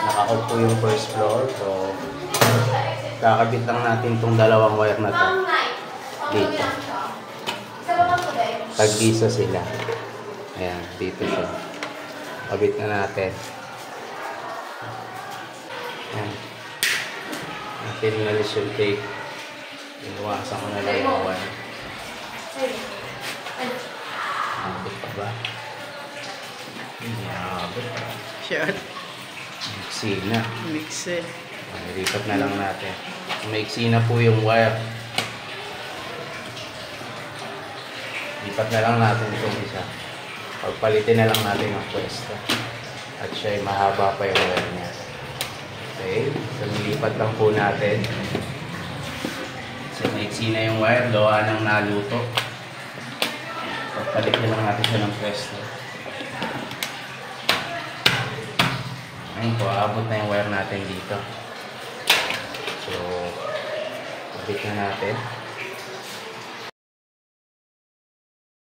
Naka-off po yung first floor. So, kakabit lang natin itong dalawang wire na to dito. Tag-isa sila. Ayan, dito siya. Kabit na natin. Ayan. Natin nalis yung tape. Inuwasan ko na lang yung wire. Abot pa ba? Hindi abot pa. Shot. Maiksi na. Mix eh. Ilipat na lang natin. Maiksi na po yung wire. Lipat na lang natin itong isa. Pagpalitin na lang natin ang pwesto. At siya ay mahaba pa yung wire niya. Okay. So, nilipat lang po natin. So, maiksi na yung wire. Gawa ng naluto. Pagpalitin lang natin siya ng pwesto. Ayun po, aabot na yung wire natin dito. So, kabit na natin.